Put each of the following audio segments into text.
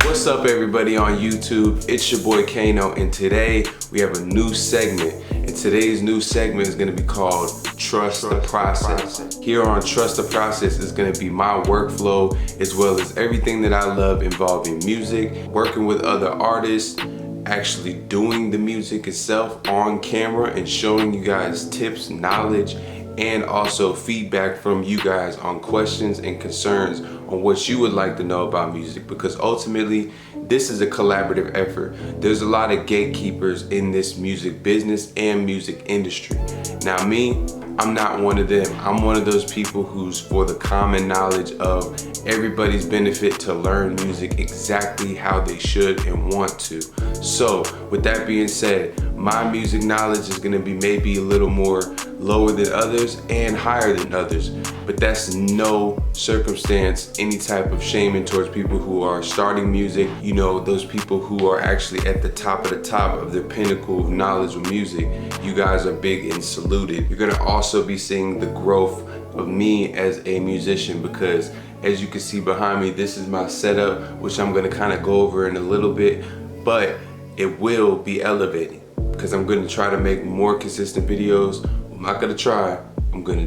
What's up everybody on YouTube? It's your boy Kayno, and today we have a new segment. And today's new segment is going to be called Trust the Process. Here on Trust the Process is going to be my workflow as well as everything that I love involving music, working with other artists, actually doing the music itself on camera and showing you guys tips, knowledge, and also feedback from you guys on questions and concerns on what you would like to know about music, because ultimately this is a collaborative effort. There's a lot of gatekeepers in this music business and music industry. Now me, I'm not one of them. I'm one of those people who's for the common knowledge of everybody's benefit to learn music exactly how they should and want to. So with that being said, my music knowledge is gonna be maybe a little more lower than others and higher than others, but that's no circumstance any type of shaming towards people who are starting music. You know, those people who are actually at the top of the pinnacle of knowledge of music. You guys are big and saluted. You're gonna also be seeing the growth of me as a musician, because as you can see behind me, this is my setup, which I'm gonna kind of go over in a little bit, but it will be elevating because I'm gonna try to make more consistent videos. I'm not gonna try, I'm going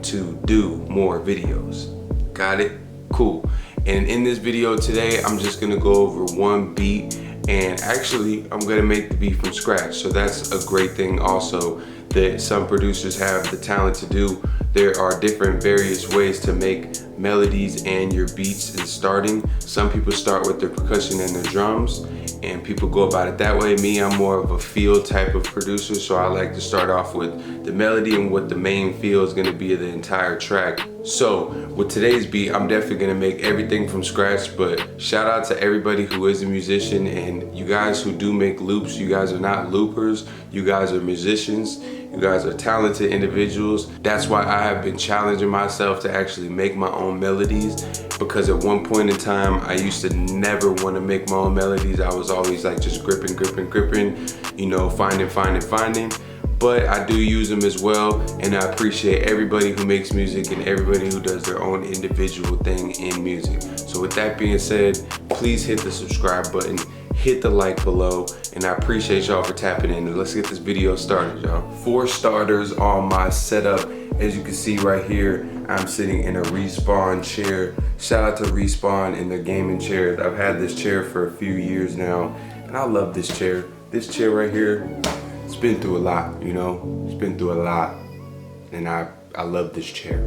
to do more videos. Got it? Cool. And in this video today, I'm just gonna go over one beat, and actually I'm gonna make the beat from scratch. So that's a great thing also that some producers have the talent to do. There are different various ways to make melodies and your beats in starting. Some people start with their percussion and their drums, and people go about it that way. Me, I'm more of a feel type of producer, so I like to start off with the melody and what the main feel is gonna be of the entire track. So with today's beat, I'm definitely gonna make everything from scratch, but shout out to everybody who is a musician, and you guys who do make loops. You guys are not loopers, you guys are musicians. You guys are talented individuals. That's why I have been challenging myself to actually make my own melodies, because at one point in time, I used to never want to make my own melodies. I was always like just gripping, you know, finding. But I do use them as well, and I appreciate everybody who makes music and everybody who does their own individual thing in music. So with that being said, please hit the subscribe button, hit the like below, and I appreciate y'all for tapping in. And let's get this video started, y'all. For starters, on my setup, as you can see right here, I'm sitting in a Respawn chair. Shout out to Respawn and their gaming chairs. I've had this chair for a few years now, and I love this chair. This chair right here, it's been through a lot, you know? It's been through a lot, and I love this chair.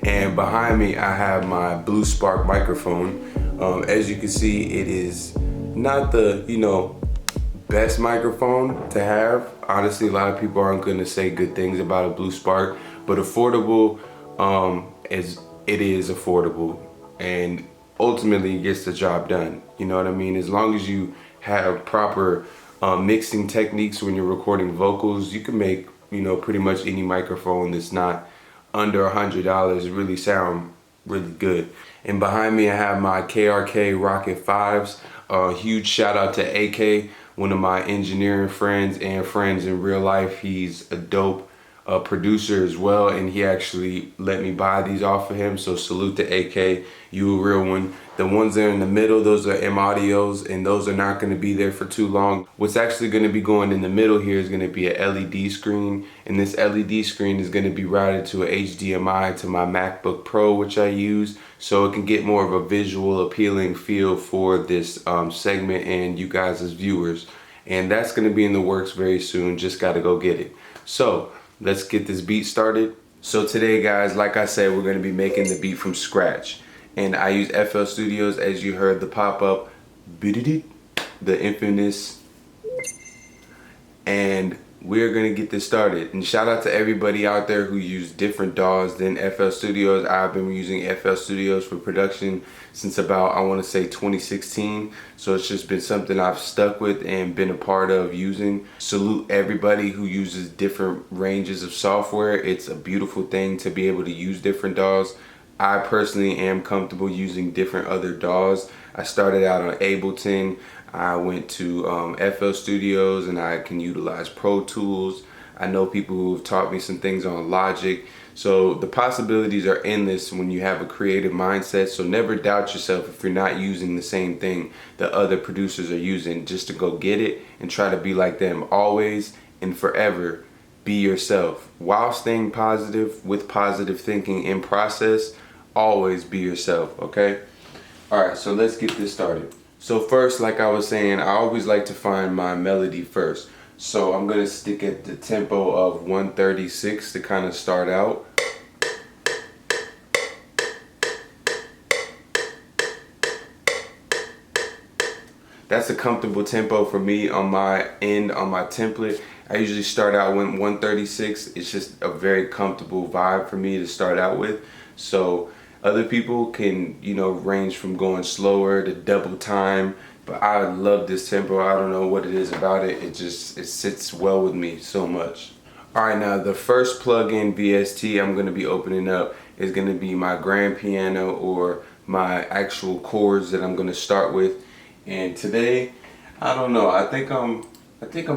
And behind me, I have my Blue Spark microphone. As you can see, it is not the, you know, best microphone to have. Honestly, a lot of people aren't gonna say good things about a Blue Spark, but affordable, it is affordable, and ultimately gets the job done. You know what I mean? As long as you have proper mixing techniques when you're recording vocals, you can make, you know, pretty much any microphone that's not under $100 really sound really good. And behind me I have my KRK Rocket 5s. Huge shout out to AK, one of my engineering friends and friends in real life. He's a dope producer as well, and he actually let me buy these off of him, so salute to AK, you a real one. The ones that are in the middle, those are M Audios, and those are not going to be there for too long. What's actually going to be going in the middle here is going to be a LED screen, and this LED screen is going to be routed to a HDMI to my MacBook Pro, which I use, so it can get more of a visual appealing feel for this segment and you guys as viewers. And that's going to be in the works very soon, just got to go get it. So let's get this beat started. So today, guys, like I said, we're going to be making the beat from scratch. And I use FL Studios, as you heard the pop-up, the infamous, and we're gonna get this started. And shout out to everybody out there who use different DAWs than FL Studios. I've been using FL Studios for production since about, I wanna say 2016. So it's just been something I've stuck with and been a part of using. Salute everybody who uses different ranges of software. It's a beautiful thing to be able to use different DAWs. I personally am comfortable using different other DAWs. I started out on Ableton. I went to FL Studios, and I can utilize Pro Tools. I know people who have taught me some things on Logic. So the possibilities are endless when you have a creative mindset. So never doubt yourself if you're not using the same thing that other producers are using, just to go get it and try to be like them. Always and forever be yourself while staying positive with positive thinking in process. Always be yourself, okay? All right, so let's get this started. So first, like I was saying, I always like to find my melody first. So I'm gonna stick at the tempo of 136 to kind of start out. That's a comfortable tempo for me on my end, on my template. I usually start out with 136. It's just a very comfortable vibe for me to start out with. So other people can, you know, range from going slower to double time. But I love this tempo. I don't know what it is about it. It sits well with me so much. All right, now the first plugin VST I'm gonna be opening up is gonna be my grand piano, or my actual chords that I'm gonna start with. And today, I don't know, I think I'm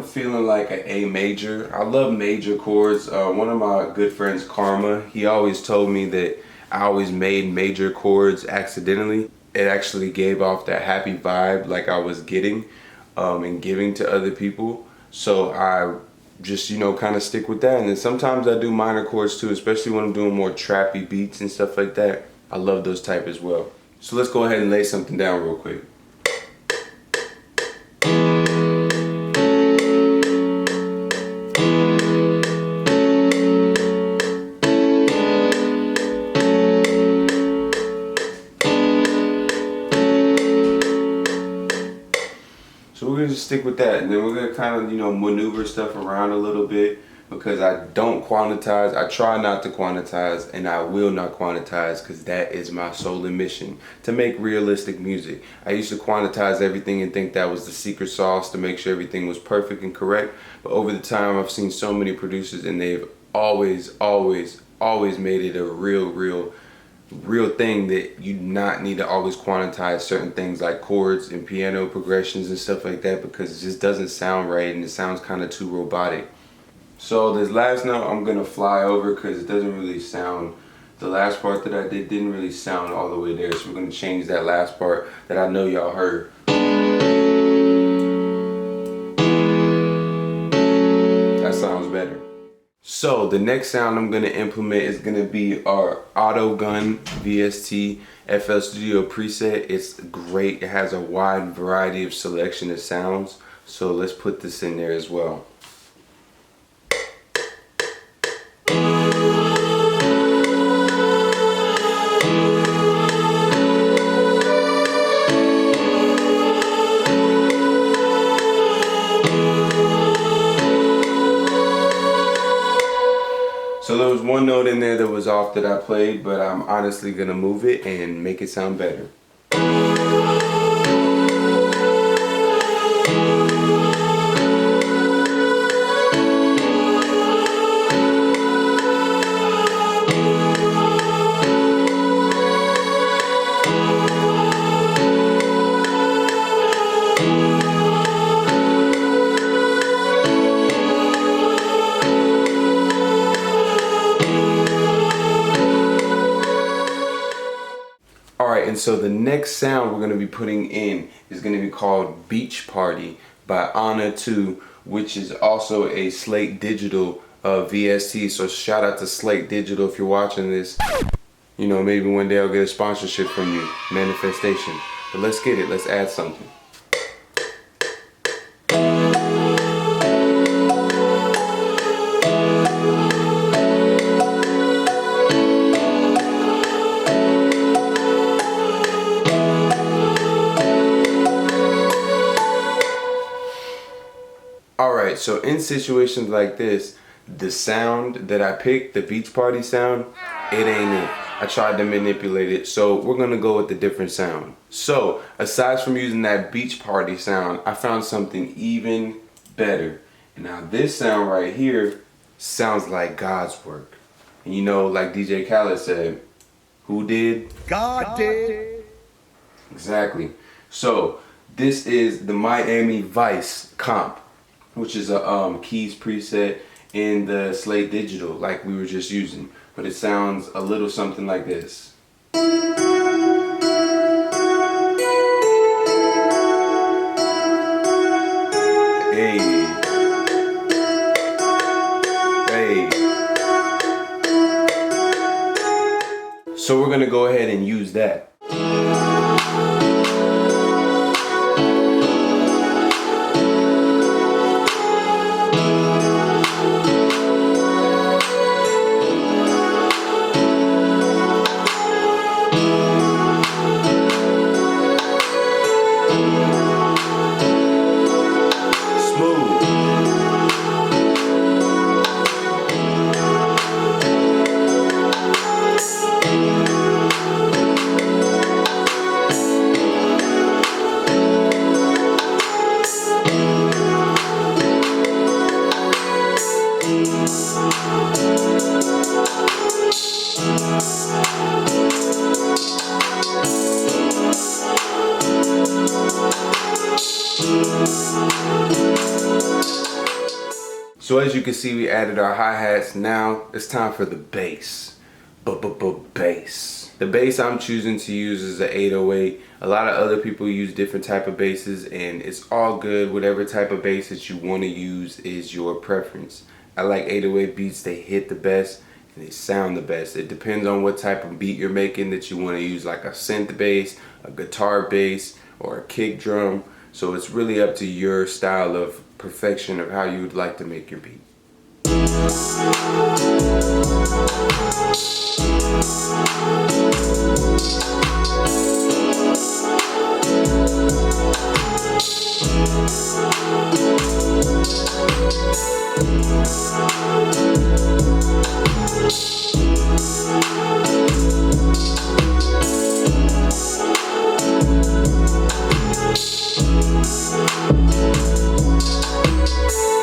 feeling like an A major. I love major chords. One of my good friends, Karma, he always told me that I always made major chords accidentally. It actually gave off that happy vibe like I was getting and giving to other people. So I just, you know, kind of stick with that. And then sometimes I do minor chords too, especially when I'm doing more trappy beats and stuff like that. I love those type as well. So let's go ahead and lay something down real quick. So we're gonna just stick with that, and then we're gonna kind of, you know, maneuver stuff around a little bit, because I don't quantize. I try not to quantize, and I will not quantize, because that is my sole mission, to make realistic music. I used to quantize everything and think that was the secret sauce to make sure everything was perfect and correct. But over the time, I've seen so many producers, and they've always made it a real thing that you do not need to always quantize certain things like chords and piano progressions and stuff like that, because it just doesn't sound right and it sounds kind of too robotic. So this last note I'm gonna fly over because it doesn't really sound, the last part that I did didn't really sound all the way there, so we're gonna change that last part that I know y'all heard. That sounds better. So the next sound I'm gonna implement is gonna be our Auto Gun VST FL Studio preset. It's great. It has a wide variety of selection of sounds. So let's put this in there as well. So there was one note in there that was off that I played, but I'm honestly gonna move it and make it sound better. Alright, and so the next sound we're going to be putting in is going to be called Beach Party by Anna 2, which is also a Slate Digital VST. So shout out to Slate Digital if you're watching this. You know, maybe one day I'll get a sponsorship from you. Manifestation. But let's get it. Let's add something. Alright, so in situations like this, the sound that I picked, the beach party sound, it ain't it. I tried to manipulate it, so we're gonna go with a different sound. So, aside from using that beach party sound, I found something even better. And now this sound right here sounds like God's work. And you know, like DJ Khaled said, who did? God did. Exactly. So, this is the Miami Vice comp, which is a keys preset, in the Slate Digital like we were just using, but it sounds a little something like this. Hey. Hey. So we're gonna go ahead and use that. So as you can see, we added our hi-hats. Now it's time for the bass. Bass. The bass I'm choosing to use is the 808. A lot of other people use different type of basses, and it's all good. Whatever type of bass that you want to use is your preference. I like 808 beats. They hit the best and they sound the best. It depends on what type of beat you're making that you want to use, like a synth bass, a guitar bass, or a kick drum. So it's really up to your style of perfection of how you would like to make your beat.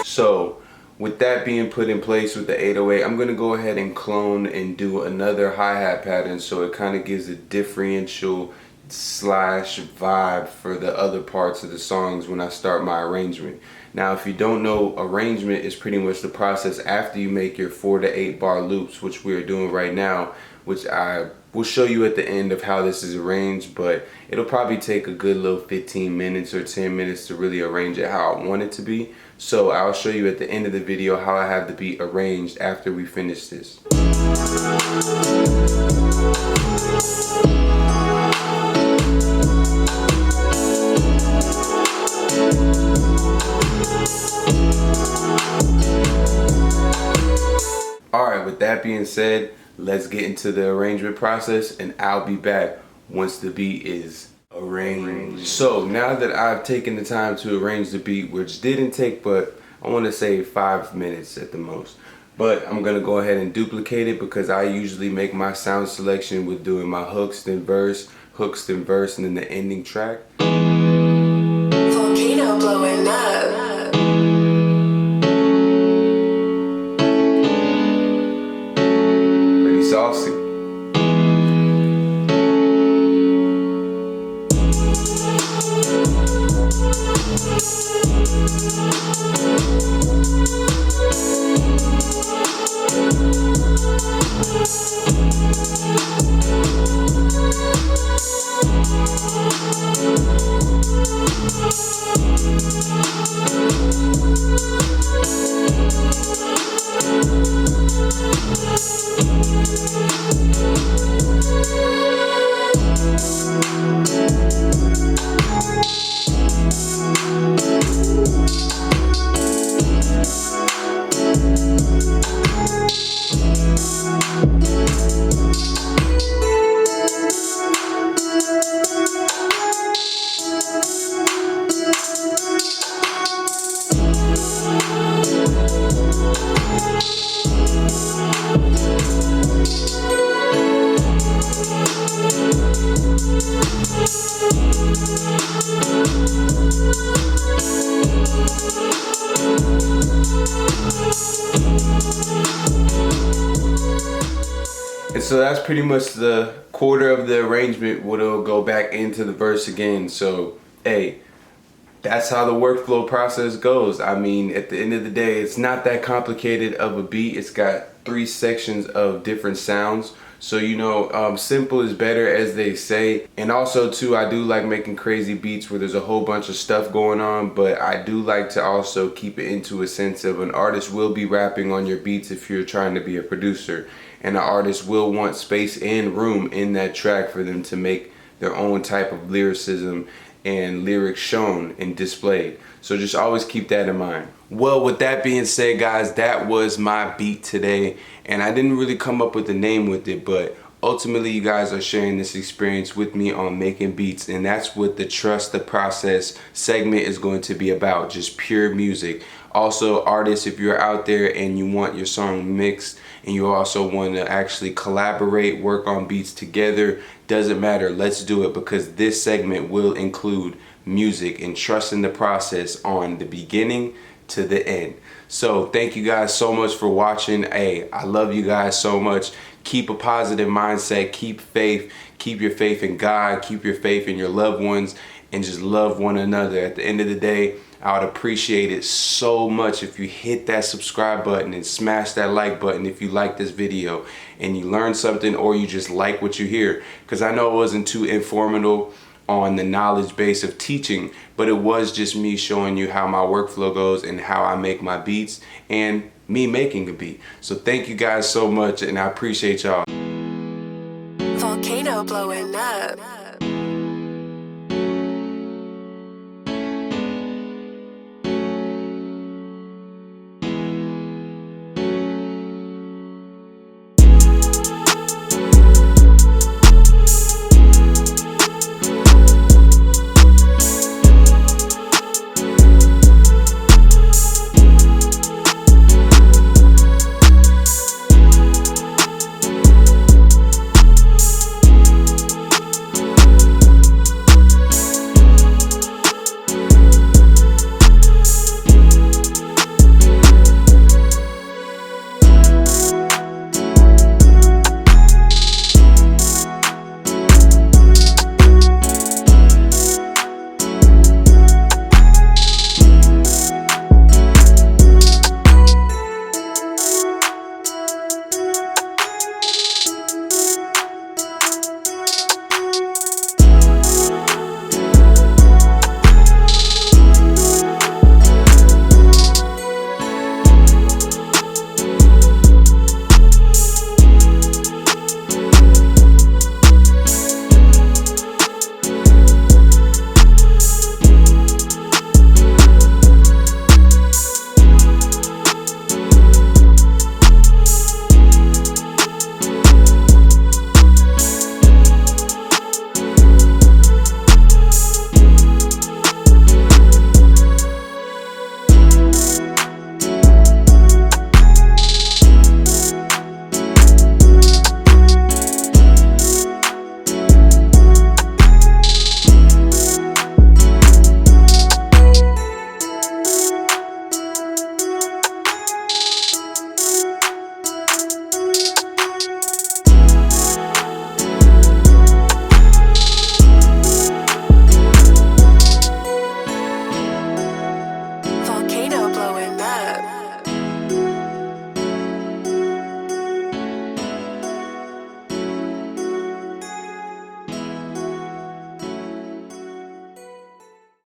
So with that being put in place with the 808, I'm going to go ahead and clone and do another hi-hat pattern so it kind of gives a differential slash vibe for the other parts of the songs when I start my arrangement. Now if you don't know, arrangement is pretty much the process after you make your 4 to 8 bar loops, which we are doing right now, which I will show you at the end of how this is arranged, but it'll probably take a good little 15 minutes or 10 minutes to really arrange it how I want it to be. So I'll show you at the end of the video how I have the beat arranged after we finish this. Alright, with that being said, let's get into the arrangement process, and I'll be back once the beat is arranged. So now that I've taken the time to arrange the beat, which didn't take but I want to say 5 minutes at the most, but I'm gonna go ahead and duplicate it because I usually make my sound selection with doing my hooks then verse, and then the ending track. Volcano blowing up. Pretty saucy. And so that's pretty much the quarter of the arrangement where it'll go back into the verse again. So, hey, that's how the workflow process goes. I mean, at the end of the day, it's not that complicated of a beat. It's got 3 sections of different sounds. So, simple is better, as they say. And also too, I do like making crazy beats where there's a whole bunch of stuff going on, but I do like to also keep it into a sense of an artist will be rapping on your beats if you're trying to be a producer. And an artist will want space and room in that track for them to make their own type of lyricism and lyrics shown and displayed. So just always keep that in mind. Well, with that being said, guys, that was my beat today, and I didn't really come up with a name with it, but ultimately you guys are sharing this experience with me on making beats, and that's what the Trust the Process segment is going to be about, just pure music. Also, artists, if you're out there and you want your song mixed and you also want to actually collaborate, work on beats together, doesn't matter, let's do it, because this segment will include music and trusting the process on the beginning to the end. So thank you guys so much for watching. Hey, I love you guys so much. Keep a positive mindset, keep faith, keep your faith in God, keep your faith in your loved ones, and just love one another. At the end of the day, I would appreciate it so much if you hit that subscribe button and smash that like button if you like this video and you learned something or you just like what you hear. Because I know it wasn't too informative on the knowledge base of teaching, but it was just me showing you how my workflow goes and how I make my beats and me making a beat. So thank you guys so much, and I appreciate y'all. Volcano blowing up.